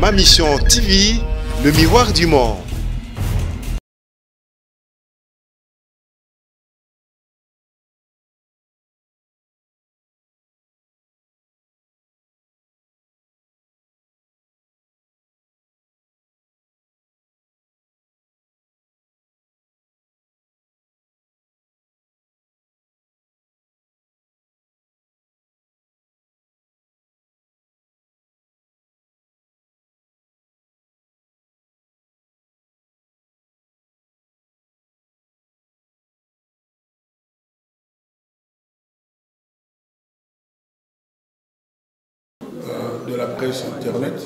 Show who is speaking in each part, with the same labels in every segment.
Speaker 1: Ma Mission TV, le miroir du monde.
Speaker 2: De la presse internet.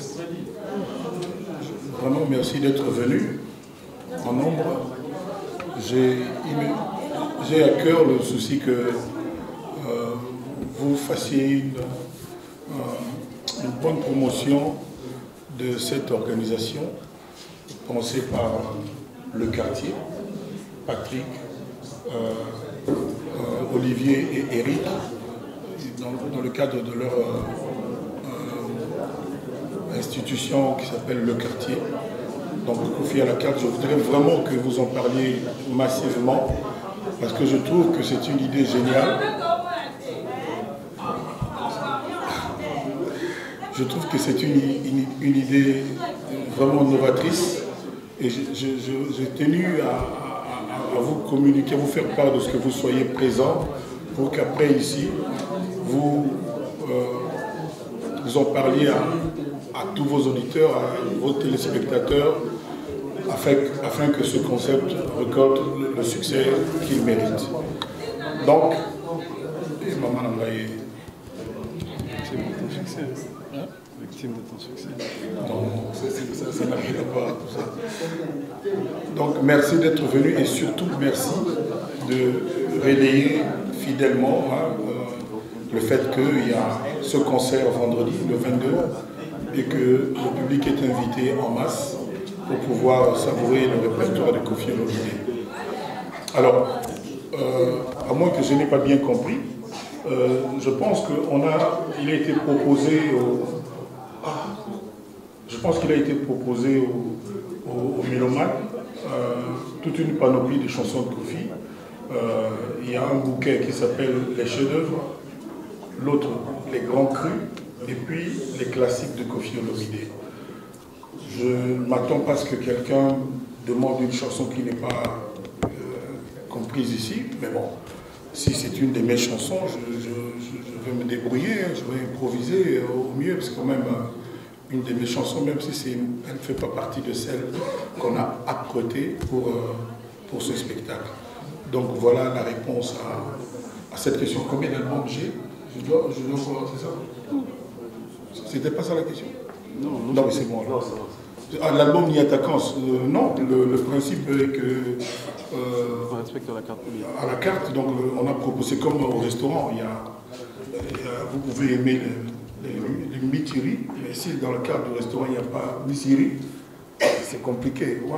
Speaker 2: Vraiment merci d'être venu en nombre. J'ai à cœur le souci que vous fassiez une bonne promotion de cette organisation pensée par le quartier, Patrick, Olivier et Eric, dans le cadre de leur institution qui s'appelle Le Quartier. Donc Kofi à la carte, je voudrais vraiment que vous en parliez massivement parce que je trouve que c'est une idée géniale. Je trouve que c'est une idée vraiment novatrice et j'ai tenu à vous communiquer, à vous faire part de ce que vous soyez présents pour qu'après ici, vous en parliez à tous vos auditeurs, à vos téléspectateurs, afin que ce concept récolte le succès qu'il mérite. Donc, Maman Nambaye,
Speaker 3: c'est ton succès. Hein? Victime de ton succès.
Speaker 2: Non, ça n'a rien à voir avec tout ça. Donc, merci d'être venu et surtout merci de relayer fidèlement le fait qu'il y a ce concert vendredi, le 22, et que le public est invité en masse pour pouvoir savourer le répertoire de Kofi Olomide. Alors, à moins que je n'ai pas bien compris, je pense qu'il a été proposé aux mélomanes toute une panoplie de chansons de Kofi. Il y a un bouquet qui s'appelle Les chefs-d'œuvre, l'autre Les grands crus, et puis les classiques de Kofi Olomide. Je ne m'attends pas à ce que quelqu'un demande une chanson qui n'est pas comprise ici, mais bon, si c'est une de mes chansons, je vais me débrouiller, je vais improviser au mieux, parce que quand même, une de mes chansons, même si elle ne fait pas partie de celles qu'on a apprêtées pour ce spectacle. Donc voilà la réponse à cette question. Combien d'albums j'ai? Je dois voir, c'est ça? C'était pas ça la question? Non, mais c'est bon. L'album Ni Attaquant, non, le principe est que...
Speaker 3: on respecte la carte.
Speaker 2: À la carte, donc on a proposé comme au restaurant, vous pouvez aimer les mitiri, mais si dans le cadre du restaurant il n'y a pas mitiri, c'est compliqué.
Speaker 3: Il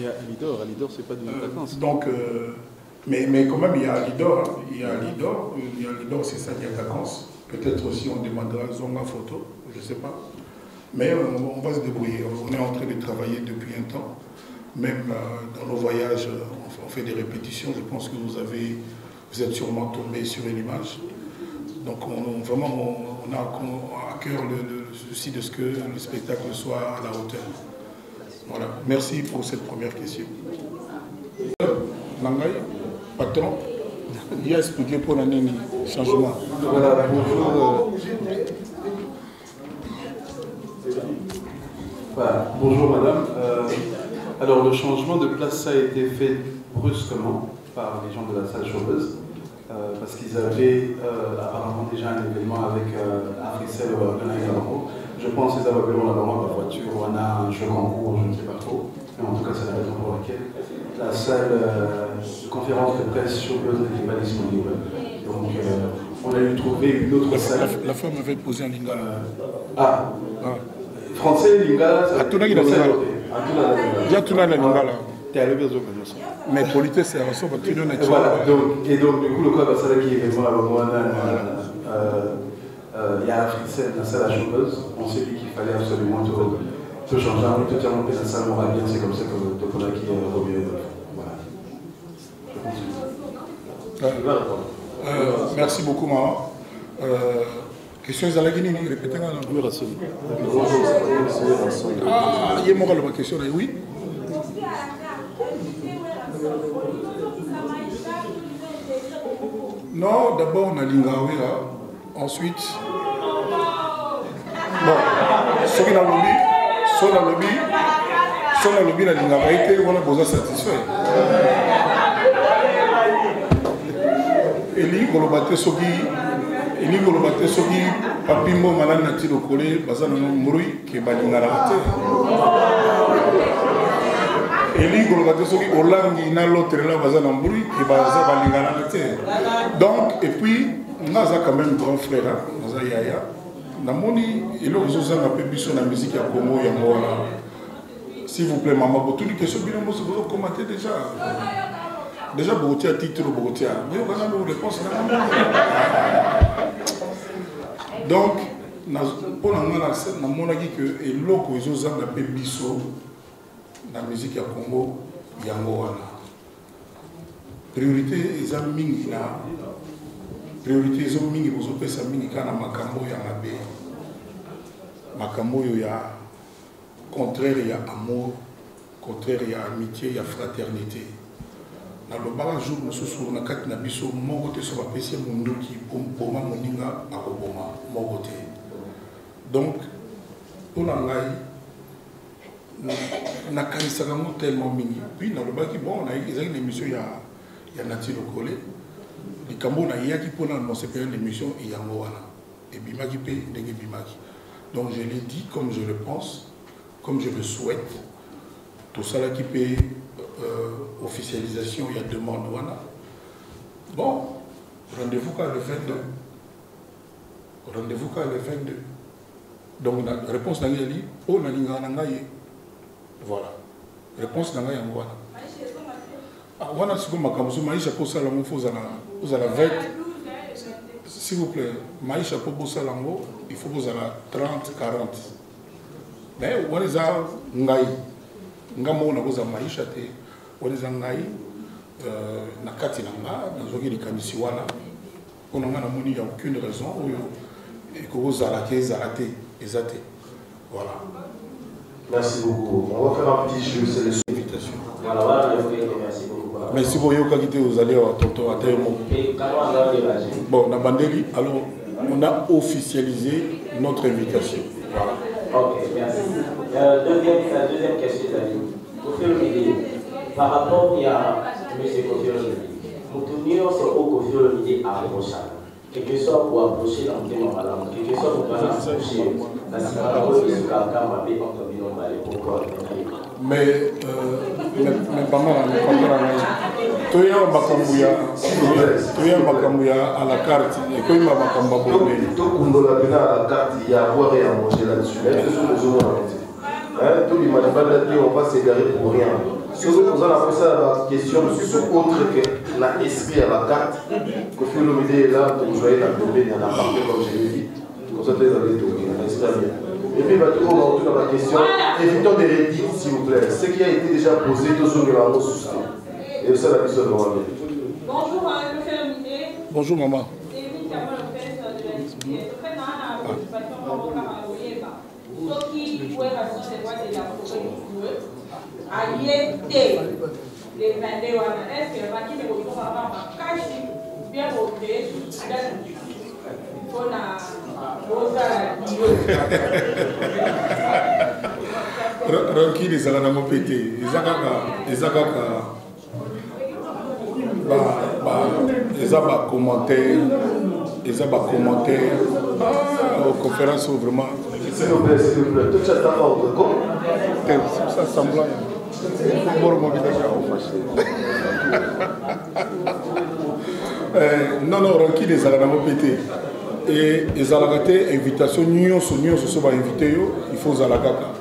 Speaker 3: y a Alidor, c'est pas de l'attaquant.
Speaker 2: Donc, mais quand même, il y a Alidor, c'est ça, il y a vacances. Peut-être aussi on demandera Zonga photo, je ne sais pas. Mais on va se débrouiller. On est en train de travailler depuis un temps. Même dans nos voyages, on fait des répétitions. Je pense que vous êtes sûrement tombé sur une image. Donc vraiment, on a à cœur le souci de ce que le spectacle soit à la hauteur. Voilà. Merci pour cette première question. Nangai, patron, il y a expliqué pour l'année changement.
Speaker 3: Voilà, bonjour. Voilà, bonjour madame. Alors le changement de place ça a été fait brusquement par les gens de la salle Chauveuse parce qu'ils avaient apparemment déjà un événement avec Africell ou Ganaï. Je pense qu'ils avaient là-bas par voiture ou on a un jeu en cours, je ne sais pas trop. Mais en tout cas c'est la raison pour laquelle la salle de conférence de presse Chauveuse n'était pas disponible. Donc on a dû trouver une autre salle.
Speaker 2: La femme avait posé un lingala.
Speaker 3: Français, lingala.
Speaker 2: Mais politesse, c'est un son,
Speaker 3: voilà, donc, et donc du coup, le code va qui est vraiment à il y a la salle à chopeuse, on s'est dit qu'il fallait absolument tout changer, tout dire que la salle m'aura bien, c'est comme ça que tout là qui revient. Voilà. Je continue.
Speaker 2: Merci beaucoup, maman. Question est à la Guinée, répétez moi. Ah, il y a une question là, oui. Non, d'abord on a l'Ingawera, ensuite. Bon, ceux qui ont le lobby, la Lingawera, on a besoin satisfait. Eli Golobate Sogi, Papimbo Malan Nati Lokole, Bazan Murui, qui est Balingarate. Eli Golobate Sogi, Olangi, Nalotre, Bazan Murui, qui est Balingarate. Donc, et puis, on a quand même grand frère, on a Yaya. Namoni, il a un peu plus sur la musique à Congo, s'il vous plaît, maman, pour toutes les questions, vous commenter déjà. Déjà, Bogotia, titre Bogotia. Mais on a nos réponses. Donc, pour la dit que l'eau que les gens appellent biso, la musique à Congo, Yango. Priorité, ils ont mis là. Priorité, ils ont mis, vous avez fait mingi kana makambo yangabe. Makambo ya contraire, il y a amour, contraire, il y a amitié, il y a fraternité. Dans le bar jour nous sommes na kati na biso mon côté sur la PC munduki boma moninga akoboma mon côté. Donc pour la ngai na kanisa mo tellement mini puis dans le bar qui bon on a une émission ya Nati Lokole les kambo na yaki pour na non c'est pas une émission yango wana et bimaki pe ndenge bimaki. Donc je l'ai dit comme je le pense, comme je le souhaite. Tout ça là qui peut officialisation, il y a demande. Voilà. Bon, rendez-vous quand le 22. Rendez-vous quand le 22. Donc la réponse n'a rien dit. Oh, voilà. Réponse n'a rien dit. Ah, voilà ce que ma campagne, Maïcha pour ça, vous allez 20. S'il vous plaît, Maïcha pour ça, il faut vous allez 30, 40. Mais on est à Ngaï. Ngamo na koza maisha te waliza ngai na kati na nga nazoki likanisi wana mpona nga namoni ya aucune raison oyo ekozalaka ezalate eza te. Voilà.
Speaker 4: Merci beaucoup. On va faire un petit jeu, c'est l'invitation. Voilà, merci beaucoup.
Speaker 2: Merci pour yoka te vous allez à tonton à Tayomo. Bon, na bandeli, alors on a officialisé notre invitation. Voilà.
Speaker 4: Ok, merci. Deuxième question, Kofi Olomide, par rapport à M. Kofi Olomide, nous tournions sur Kofi Olomide à approcher. Quel que soit pour approcher l'entrée en malade, quel que soit pour approcher la situation de ce quelqu'un m'a fait contre pourquoi.
Speaker 2: Mais pas mal, tu es un à la carte, et quand il m'a
Speaker 4: à la carte, il y a à boire et à manger là-dessus. Tout le monde on va s'égarer pour rien. Si vous posez la question autre que l'esprit à la carte, Kofi Olomide est là, vous voyez la tomber, il y en a partout comme je l'ai dit. Comme ça, vous allez tomber, l'esprit bien. Et puis, on va retourner dans la question. Évitons des rédits, s'il vous plaît. Ce qui a été déjà posé, tous ceux qui l'ont souscrit. Et ça, la question de Mohamed.
Speaker 5: Bonjour, Kofi Olomide.
Speaker 2: Bonjour, maman.
Speaker 5: C'est Émile Kamol Lopez de la SPF. En fait, dans la participation au Cameroun, ceux qui jouaient la zone des droits de la Corée à l'été, les 22 ans, est-ce que le bâtiment est au pouvoir avoir caché bien voté on a
Speaker 2: Ranki les alana pété, les commentaires, aux conférences vraiment.
Speaker 4: S'il vous plaît, tout ça est en ordre.
Speaker 2: Ça semble. Non, Ranki les alana pété. Et les alagatés, invitation, nous sommes invités, il faut zalagaka.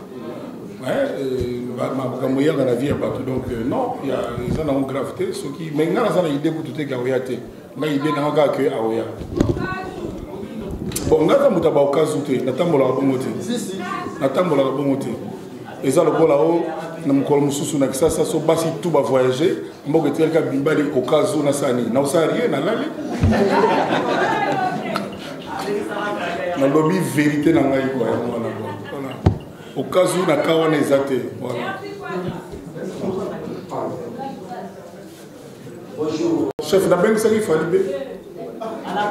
Speaker 2: Ma la vie donc non, il y a une gravité, ce qui mais il y a une idée pour tout est gaouillate. Il y a une idée que Aoya. Bon, ngata mutaba okazuté, natambola bongoté. Natambola bongoté. Eza lokola o na mukolo mususu na kisasa so basi tout ba voyager, mboka telka bimbali okazu na sani. Na osari na lali. Na lobi vérité na ngai quoi ya mwana quoi. Voilà. Okazu na kawana ezate. Voilà.
Speaker 6: Bonjour.
Speaker 2: Chef na bengi saki fali be.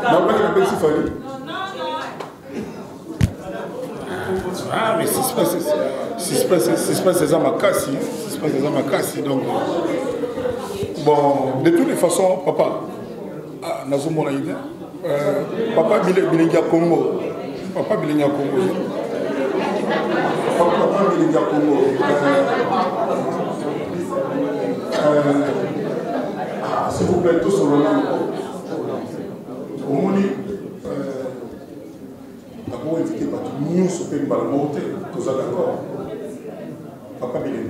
Speaker 2: Na bengi fali. Ah, mais si se passe c'est ça ma casse, donc bon, de toutes les façons, papa, Nazomona idée, papa Bilinga Congo, papa Bilinga Congo, s'il vous plaît, tous sur le nom, au Moni. D'abord, éviter nous sur le balmote, tous d'accord. Papa Billy.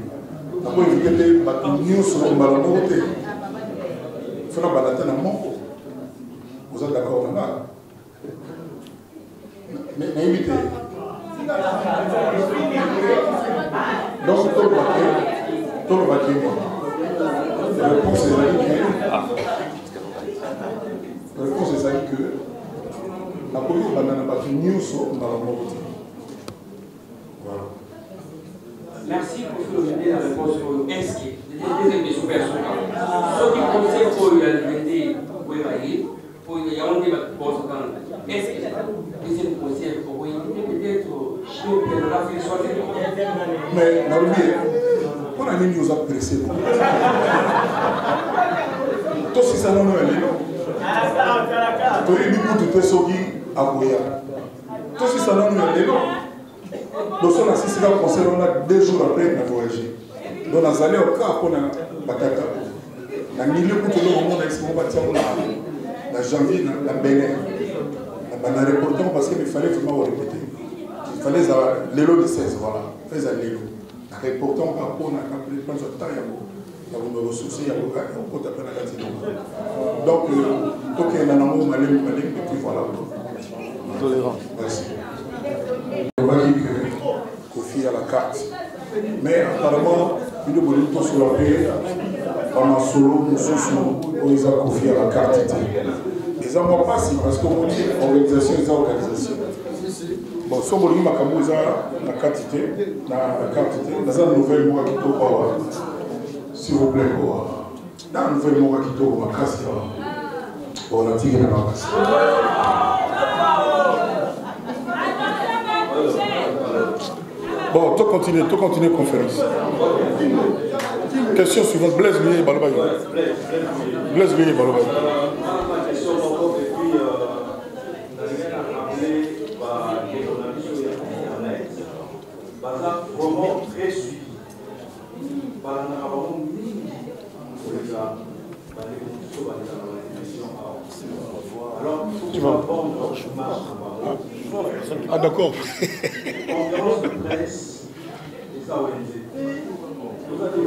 Speaker 2: D'abord, éviter nous sur le balmote. Il faut la balader dans mon. Vous êtes d'accord là? Mais évitez. Donc, tout le bâtiment. La réponse est que la police banane pas fini sur dans la mobilité. Voilà.
Speaker 6: Merci pour ce que vous avez la réponse est-ce que deuxième question personnelle. Ce qui concerne pour la liberté pour il y a un débat pour ce temps. Est-ce que deuxième conseil pour peut-être chier de la philosophie.
Speaker 2: Mais Narubi, on a mis nous apprécier. Tout si ça non est là. Tout les bouts de Tessogi à Goya. Tout si ça non est là. Donc on a assisté à concert, on a 2 jours après on a voyagé. Donc on a allé au cas pour la Batata. La milieu pour tout le monde a essayé de bâtir la janvier, la Bénin. On a reporté parce qu'il fallait vraiment répéter. Il fallait l'élo de 16, voilà. Fais l'élo. On a reporté par rapport à la prise de temps. Il y a des ressources, il y a des ressources. Donc, il y a un amour malin, et puis voilà.
Speaker 4: Tolérant.
Speaker 2: Merci. On va dire que Kofi a la carte. Mais apparemment, il y a des gens sur la paix, on a solo, nous sommes sur Kofi a la carte. Et ça ne va pas si, parce qu'on dit organisation, c'est organisation. Bon, si on dit que la carte, dans un nouvel mois qui tombe. S'il vous plaît, dans le nouvel mois qui tombe, on va casser. On a tiré la casse. Bon, tout continue conférence. Question suivante, Blaise Gueye Balobaye. Blaise Gueye Balobaye.
Speaker 7: Ma question encore depuis vraiment très suivi. Alors, tu vas prendre
Speaker 2: Ah d'accord.
Speaker 7: conférence de presse des ONG. Nous allons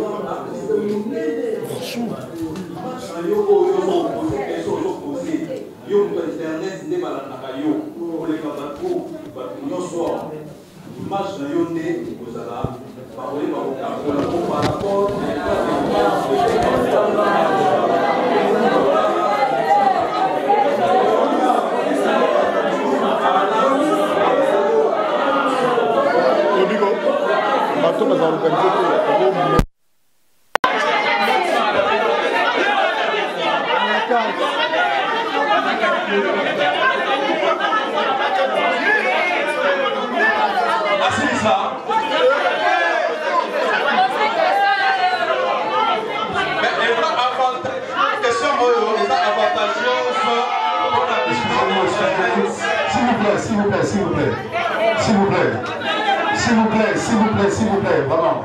Speaker 4: S'il vous plaît, vraiment.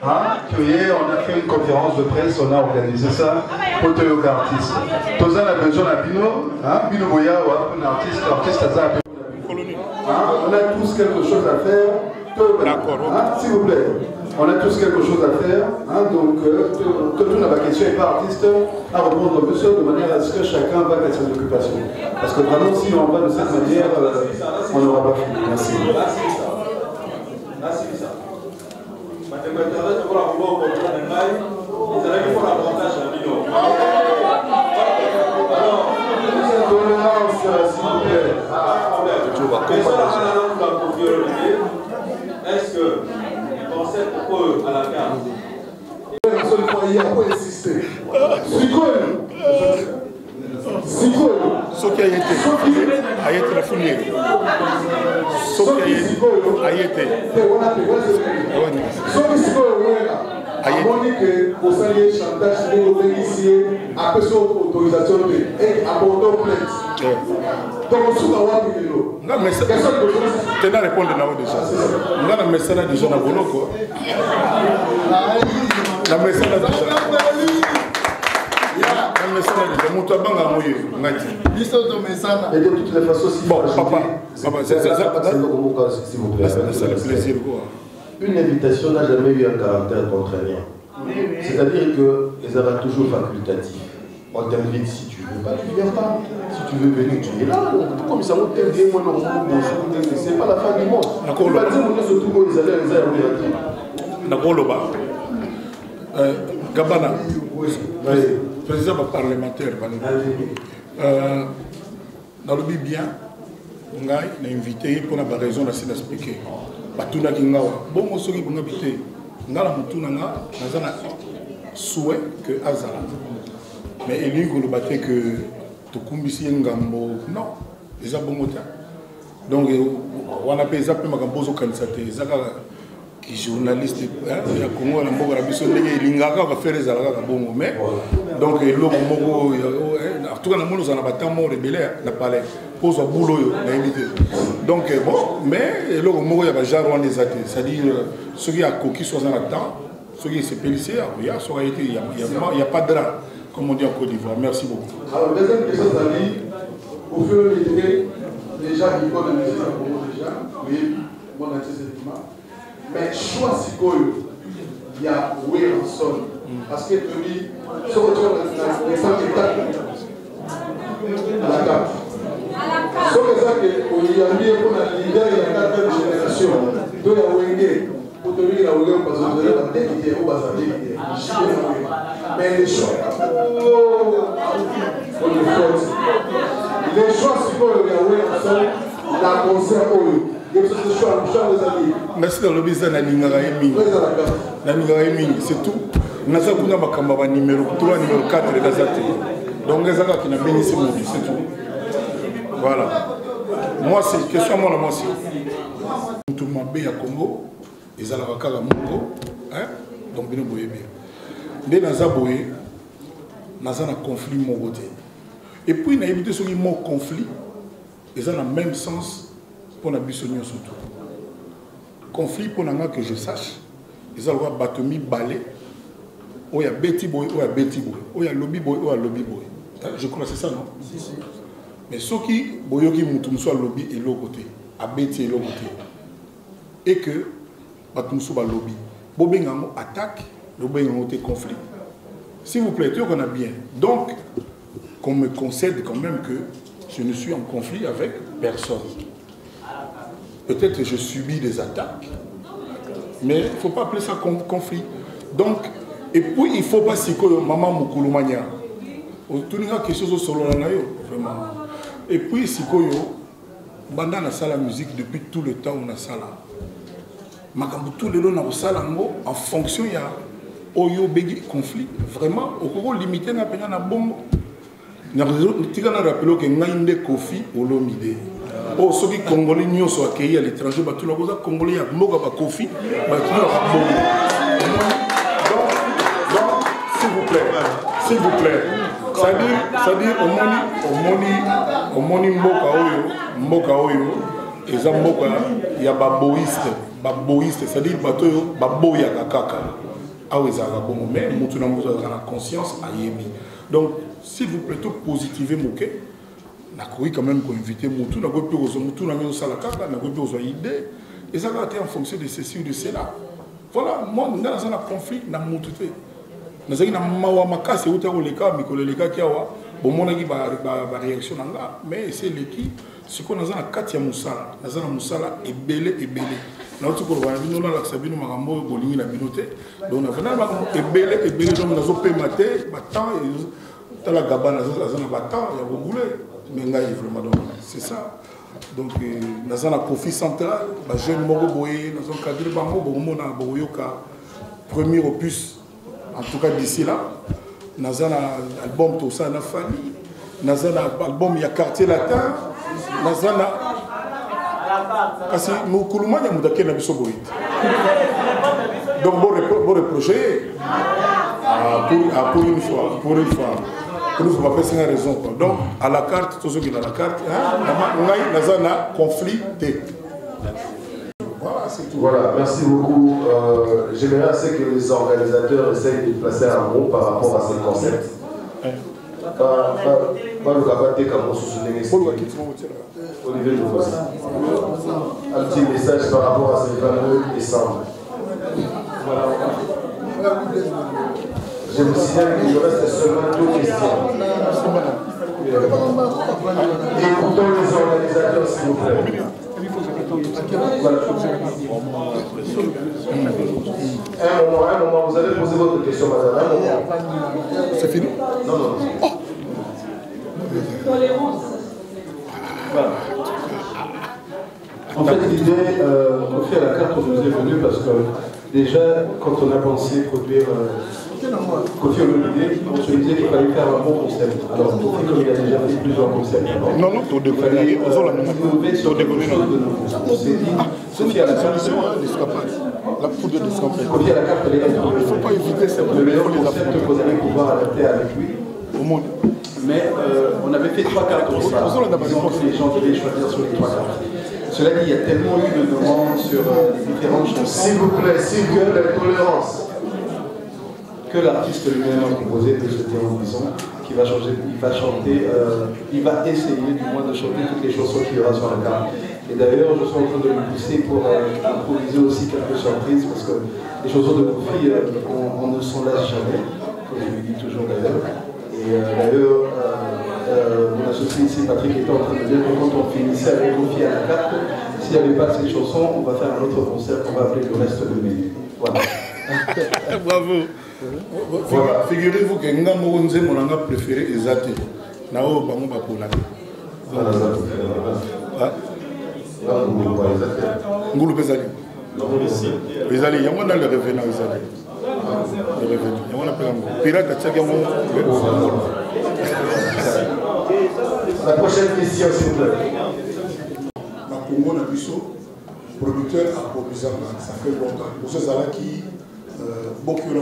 Speaker 4: Hein? On a fait une conférence de presse, on a organisé ça pour tous les artistes. Tous a besoin d'un Bino, Bino Boya ou un artiste on a tous quelque chose à faire.
Speaker 2: D'accord.
Speaker 4: S'il vous plaît.
Speaker 3: On a tous quelque chose à faire, hein, donc que tout n'a pas question et pas artiste à répondre aux besoins de manière à ce que chacun va à ses occupations. Parce que vraiment, si on va de cette manière, on n'aura pas fini. Merci.
Speaker 7: Est-ce que concept à la carte
Speaker 2: il y a pas insister. Ce qui a été la fournière. Ce qui a été. Amoni que vous saviez chantage de l'officier après son autorisation et abandon plainte. Donc sous la loi de l'eau. Non mais c'est tu n'as répondu à déjà. On a le message déjà dans le quoi. La message déjà. La message déjà. Mon tabac a mouillé. L'histoire de message. Et de toutes les façons si bon papa c'est ça. S'il vous plaît. C'est le plaisir quoi.
Speaker 4: Une invitation n'a jamais eu un caractère contraignant. C'est-à-dire que les avons toujours facultatifs. On t'invite si tu veux pas, tu viens pas. Si tu veux venir, tu es là. Comme ça, on t'aime bien, c'est pas la fin du monde. D'accord, le
Speaker 2: Gabana, président parlementaire, dans le bien, on a invité pour la raison de s'expliquer. Batuna kingawa bon osoki bonga bité ngala mutuna nga nazana souhait que azala mais elingo le baté que to kumbisi ngambo non déjà bon mota donc on appelle ça pe makambozo kanisate zaka qui journaliste ya Congo na mboka biso ndenge elingaka va faire les alaka bongo mais donc eloko moko en tout cas na mono za na batamo rebelle na palais pose boulot na invité donc bon mais eloko moko ya ba genre on des athées c'est-à-dire ceux qui a coquille soit dans le temps ceux qui se pélicé il y a pas de drap comme on dit en Côte d'Ivoire. Merci beaucoup. Alors deuxième question d'avis au fur et à mesure déjà il faut de musique à Congo déjà oui mon antécédent. Mais choix si il y a Wilson parce que tu dis ce que tu as les femmes qui tapent à la carte. Ce que ça que on y a mis pour la leader de la quatrième génération de la Wenge pour te dire la Wenge parce que vous avez la tête qui est au bas mais les choix les choix si il y a Wilson la concert merci dans le business na c'est tout naza kuna bakamba numéro 3 numéro 4 de Gazate donc ezaka qui na béni c'est tout voilà moi c'est question moi c'est tout mabe ya Congo ezala kaka moko hein donc bino boye bien nde naza boye naza na conflit moko te et puis na éviter ce qui mon conflit ezala na même sens pour la bisogno surtout. Conflit pour que je sache, ils ont batomi balé, ou il y a Betty Boy, ou il y a Betty Boy, ou il y a Lobby Boy, ou il y a Lobby Boy. Je crois que c'est ça, non? Si, si. Mais ceux qui, Boyoki Moutoum soit Lobby et l'autre côté, à Betty et l'autre côté, et que Batoum soit Lobby. Bobengango attaque, Bobengango conflit. S'il vous plaît, tu qu'on a bien. Donc, qu'on me concède quand même que je ne suis en conflit avec personne. Peut-être que je subis des attaques, mais il ne faut pas appeler ça conflit. Donc, et puis il ne faut pas si que maman Moukoulumania. Tout le monde a quelque chose sur le vraiment. Et puis si que pendant la salle de musique depuis tout le temps on a ça là. Makambu tout le long on a ça là en fonction il y a oyo begi conflit. Vraiment au Congo limité na pena na bombo. Na rappelé que ngainde Kofi Olomide. Oh, ceux qui Congolais n'y sont accueillis à l'étranger, bah tout le monde Congolais a moga ba Kofi, bah tout le monde. Donc, s'il vous plaît, c'est-à-dire au moni mboka oyo, et ça mboka il y a baboïste, c'est-à-dire bato baboya kaka. Ah oui, ça va bon, mais mutu na mutu na conscience ayebi. Donc, s'il vous plaît, tout positiver moke. Na quand même inviter Moutou, na gopi aux Moutou, na mis au Salakaka, na gopi aux idées, et ça va être en fonction de ceci ou de cela. voilà, moi, nous avons un conflit dans mon tout. Nous avons un makasi où tu as les cas, mais les cas qui ont bon, mon avis, réaction mais c'est l'équipe. Ce qu'on a dans la carte, il y a Moussala. Nous avons Moussala et belé et belé. Nous avons dit que la Sabine Marambo est boligné la binoté. Donc, nous avons et belé et belé. Donc, nous avons payé maté, battant, et la gabane, nous avons battant, il y a beaucoup de mais vraiment, c'est ça. Donc, nous avons un profit central, les jeunes Moro Boye, nous avons cadré Bango, nous avons premier opus, en tout cas d'ici là. Nous avons un album tout ça, nous avons un album, il y a Quartier Latin, nous avons parce que nous Koulouma, nous avons un album. Donc, vous reprochez pour une fois. Nous ne pouvons pas faire une raison. Donc, à la carte, tout ce qui est à la carte, nous avons un conflit. Voilà, c'est tout.
Speaker 4: Voilà, merci beaucoup. J'aimerais assez que les organisateurs essayent de placer un mot par rapport à ces concepts. Pas le cabaret comme on se souvient. Olivier Louvos. Un petit message par rapport à ces 22 décembre. Je vous signale qu'il reste seulement 2 questions. Écoutons les organisateurs, s'il vous plaît. Voilà. Un moment, vous allez poser votre question, madame. Un moment.
Speaker 2: C'est fini?
Speaker 4: Non, non.
Speaker 3: Voilà. En fait, l'idée, Kofi à la carte nous est venue parce que déjà, quand on a pensé produire Kofi Olomide, on se disait qu'il fallait faire un bon concept. Alors, Kofi, comme il a déjà fait plusieurs concepts,
Speaker 2: non, tout déconné.
Speaker 3: On s'est dit, Kofi à la carte,
Speaker 2: la poudre d'escampette.
Speaker 3: Kofi à la carte, il ne
Speaker 2: faut pas éviter ça.
Speaker 3: Le meilleur concept qu'on allait pouvoir adapter avec lui.
Speaker 2: Au monde.
Speaker 3: Mais on avait fait 3 cartes au départ. Disons que les gens devaient choisir sur les 3 cartes. Cela dit, il y a tellement eu de demandes sur les différentes chansons.
Speaker 4: S'il vous plaît, tolérance.
Speaker 3: Que l'artiste lui-même a composé de ce disons, qui va changer, il va chanter, il va essayer du moins de chanter toutes les chansons qu'il y aura sur la carte. Et d'ailleurs, je suis en train de le pousser pour improviser aussi quelques surprises, parce que les chansons de Kofi, on ne s'en lasse jamais, comme je lui dis toujours d'ailleurs. Et d'ailleurs, mon associé ici, Patrick, était en train de dire que quand on finissait avec Kofi à la carte, s'il n'y avait pas cette chanson, on va faire un autre concert qu'on va appeler le reste de menu. Voilà.
Speaker 2: Bravo. Voilà. Figurez-vous que nga mokonze monanga préféré ezate na o bango bakola. Ngulu bezali. Bezali yango na le revenant ezali. Le revenant. Yango na pela ngo. Pirate tchaki yango.
Speaker 4: La prochaine question s'il vous plaît.
Speaker 2: Na Congo na biso producteur a produit ça fait longtemps. Pour ces ala qui beaucoup de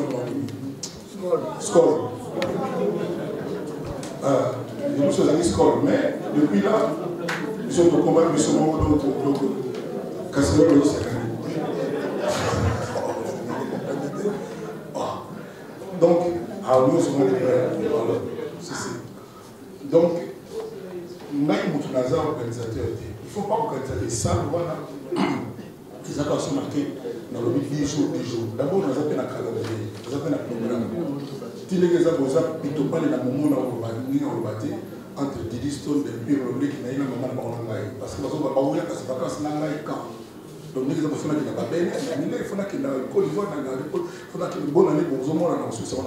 Speaker 2: score. Nous sommes allés score, mais depuis là, nous sommes au combat, nous sommes donc Cassandre le donc, nous sommes donc, nous avons un organisateur. Il ne faut pas organiser ça, voilà. Les accords sont marqués dans le 10 jours. D'abord, nous avons un calendrier, nous avons un programme. Si les gens ont plutôt parlé dans le moment où on va dire, entre Didiston et Pirolé, qui n'a pas de moment parce que nous avons pas ces vacances dans le camp. Donc, nous avons fait un babel, il faut qu'il y ait un Côte d'Ivoire, il faut qu'il y ait une bonne année pour nous montrer dans le Suisse. Entre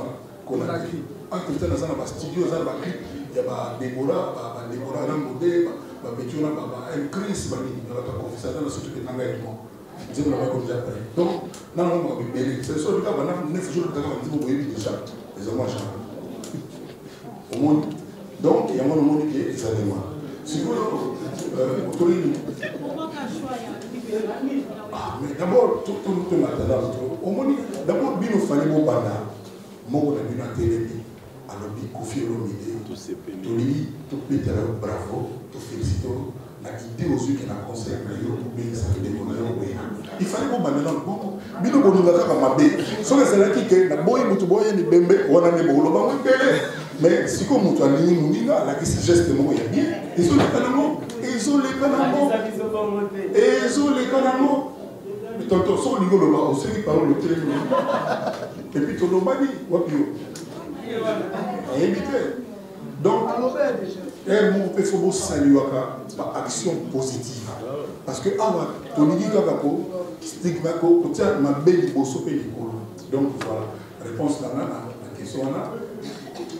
Speaker 2: temps, nous avons un studio, il y a Déborah, Namodé, Betuna, un Chris, il y a un confesseur dans le Suisse qui est dans le monde. Donc, nous avons un c'est sûr que nous avons 9 jours de déjà les hommages. Au monde. Donc, il y a un monde qui est examiné. Si vous mais d'abord, tout le matin, au monde, d'abord, il faut aller au Banda. Moi, on a vu la télé. Alors, il faut faire le midi. Tout le monde, bravo, tout félicite. L'idée aux yeux qui n'a conseillé ça fait des moyens. Il fallait qu'on m'amène dans le bon. Bino Bonunga comme ma bé. Sauf que c'est là qui est la boy, Moutuboy, et Bembe, on a des mots. Mais si comme Moutua Mouniga, là qui se geste le mot, il y a bien. Ils ont les canaux. Ils ont les canaux. Ils ont les canaux. tonton, son niveau le bas, on sait qu'il parle le téléphone. Et puis ton nomadi, wapio. Donc, il faut saluer par action positive. Parce que, ton stigma, ma belle donc voilà, réponse à la question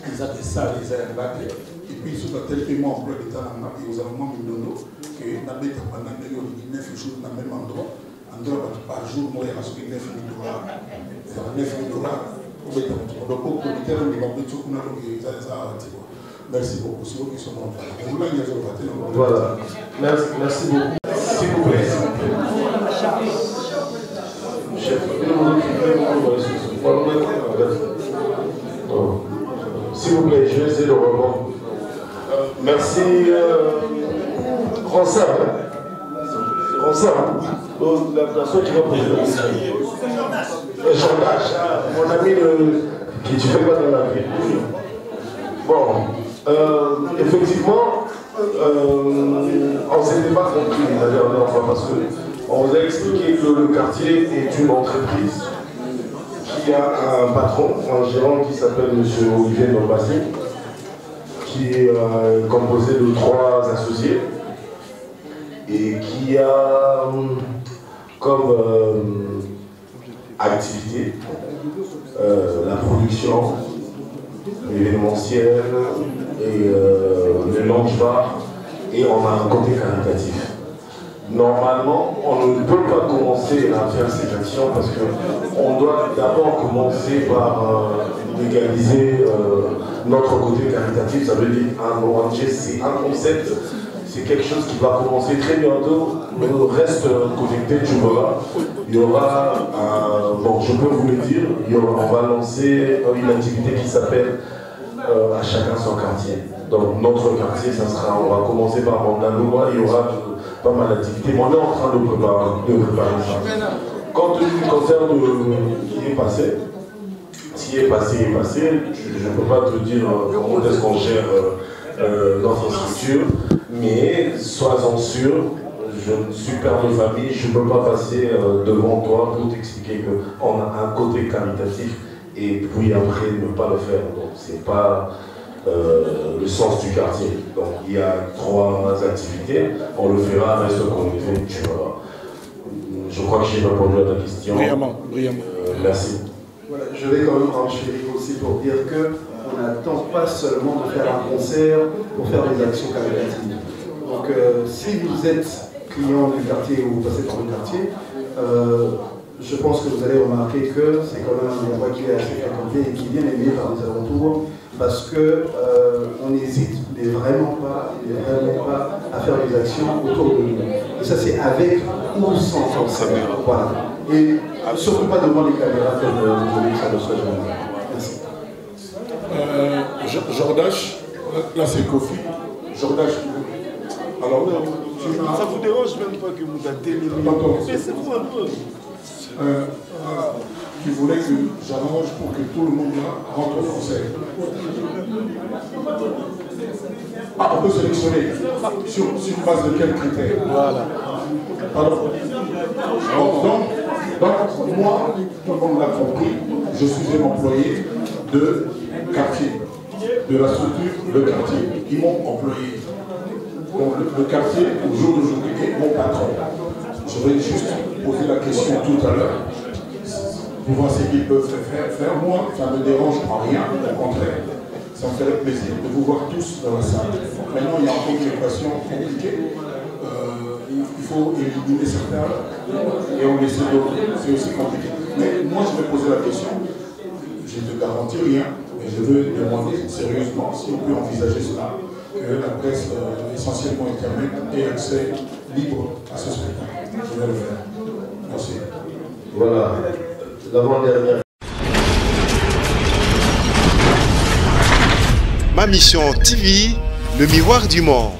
Speaker 2: ils ont ça, les airs et puis ils sont à tel paiement emploi d'État, et aux allemands que n'a pas 9 jours dans le même endroit, par jour, moi, il y a 9 000 dollars. 9 000 dollars. Merci beaucoup. C'est vous qui sont en
Speaker 4: voilà. Merci beaucoup. S'il vous plaît. Chef, s'il vous plaît, je vais essayer de reprendre. Merci. Ronsard. La personne qui va poser la question. Jean d'Arc, mon ami qui ne fait pas dans la vie. Bon, effectivement, on ne s'était pas compris la dernière fois parce qu'on vous a expliqué que le quartier est une entreprise qui a un patron, un gérant qui s'appelle M. Olivier Ndombasi, qui est composé de 3 associés et qui a comme activité la production, l'événementiel et le lounge bar, et on a un côté caritatif. Normalement, on ne peut pas commencer à faire ces actions parce qu'on doit d'abord commencer par légaliser notre côté caritatif. Ça veut dire un ONG, c'est un concept, c'est quelque chose qui va commencer très bientôt. Reste connecté, tu verras. Il y aura, bon, je peux vous le dire, on va lancer une activité qui s'appelle à chacun son quartier. Donc notre quartier, ça sera, on va commencer par Mandaloua, il y aura pas mal d'activités, mais on est en train de préparer ça. Compte tenu du concert qui est passé, ce qui est passé, je ne peux pas te dire comment est-ce qu'on gère notre structure, mais sois-en sûr, je suis père de famille, je ne peux pas passer devant toi pour t'expliquer qu'on a un côté caritatif et puis après ne pas le faire. Donc c'est pas le sens du quartier. Donc il y a 3 activités, on le fera, reste connecté, tu verras. Je crois que j'ai répondu à ta question.
Speaker 2: Brillamment.
Speaker 4: Merci.
Speaker 3: Voilà, je vais quand même renchérir aussi pour dire qu'on n'attend pas seulement de faire un concert pour faire des actions caritatives. Donc si vous êtes client du quartier ou vous passez par le quartier, je pense que vous allez remarquer que c'est quand même un endroit qui est assez fréquenté et qui est bien aimé par les alentours, parce qu'on n'hésite vraiment pas à faire des actions autour de nous. Et ça, c'est avec ou sans concert. Voilà. Et surtout pas devant les caméras comme vous voulez que ça le soit jamais. Merci.
Speaker 2: Jordache, là c'est Kofi. Jordache. Alors,
Speaker 8: ça vous dérange même pas que vous avez laissez-vous un peu.
Speaker 2: Tu voulais que j'arrange pour que tout le monde là rentre au français. On peut sélectionner sur base de quels critères?
Speaker 8: Voilà.
Speaker 2: Alors, donc, moi, tout le monde l'a compris, je suis un employé de quartier, de la structure de quartier. Ils m'ont employé. Donc, le quartier, au jour d'aujourd'hui, est mon patron. Je vais juste poser la question tout à l'heure. Pour voir ce qu'ils peuvent faire. Moi, ça ne me dérange en rien, au contraire. Ça me ferait plaisir de vous voir tous dans la salle. Maintenant, il y a encore une équation compliquée. Il faut éliminer certains et on laisse d'autres. C'est aussi compliqué. Mais moi, je vais poser la question. Je ne te garantis rien, mais je veux demander sérieusement si on peut envisager cela, que la presse, essentiellement Internet, ait accès libre à ce spectacle. Je vais le faire. Merci.
Speaker 4: Voilà. L'avant-dernière.
Speaker 1: Ma mission TV, le miroir du monde.